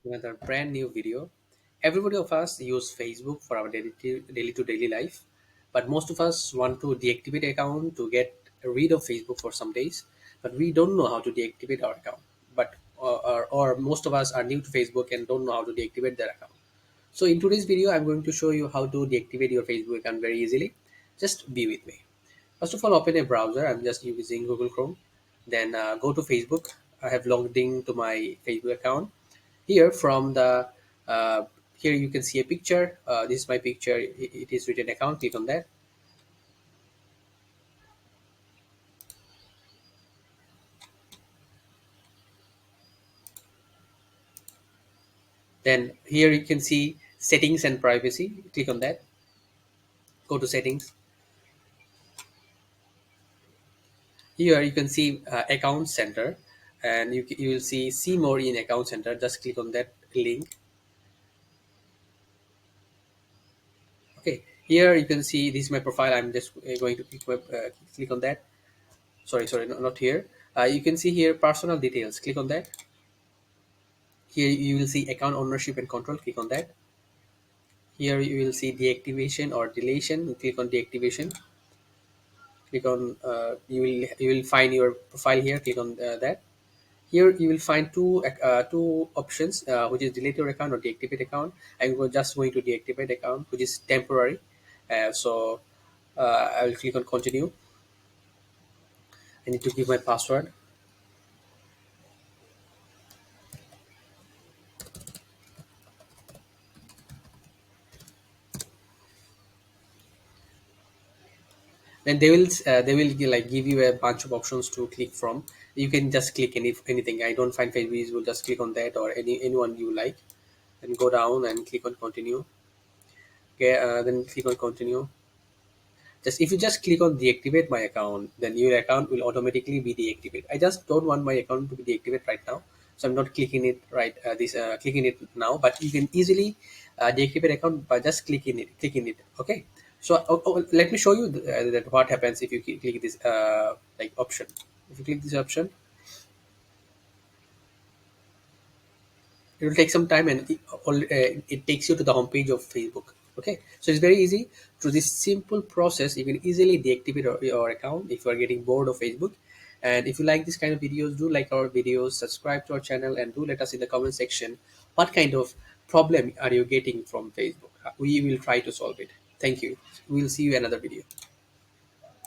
another brand new video. Everybody of us use Facebook for our daily to daily life, but most of us want to deactivate account to get rid of Facebook for some days, but we don't know how to deactivate our account. But or most of us are new to Facebook and don't know how to deactivate their account. So in today's video, I'm going to show you how to deactivate your Facebook account very easily. Just be with me. First of all, open a browser. I'm just using Google Chrome. Then go to Facebook. I have logged into my Facebook account. Here from the uh, here you can see a picture. This is my picture. It is written account. Click on that. Then here you can see settings and privacy. Click on that. Go to settings. Here you can see account center, and you will see more in account center. Just click on that link. Okay, here you can see this is my profile. I'm just going to click on that. Sorry, not here. You can see here personal details. Click on that. Here you will see account ownership and control. Click on that. Here you will see deactivation or deletion. Click on deactivation. Click on you will find your profile here. Click on that. Here you will find two options, which is delete your account or deactivate account. Just going to deactivate account, which is temporary. So I will click on continue. I need to give my password. Then they will like give you a bunch of options to click from. You can just click anything. I don't find Facebook. Will just click on that or anyone you like, and go down and click on continue. Okay, then click on continue. Just if you just click on deactivate my account, then your account will automatically be deactivated. I just don't want my account to be deactivated right now, so I'm not clicking it clicking it now. But you can easily deactivate account by just clicking it. Okay. So let me show you that what happens if you click this like option. If you click this option, it will take some time, and it takes you to the homepage of Facebook. Okay, so it's very easy. Through this simple process, you can easily deactivate your account if you are getting bored of Facebook. And if you like this kind of videos, do like our videos, subscribe to our channel, and do let us in the comment section what kind of problem are you getting from Facebook. We will try to solve it. Thank you. We'll see you in another video.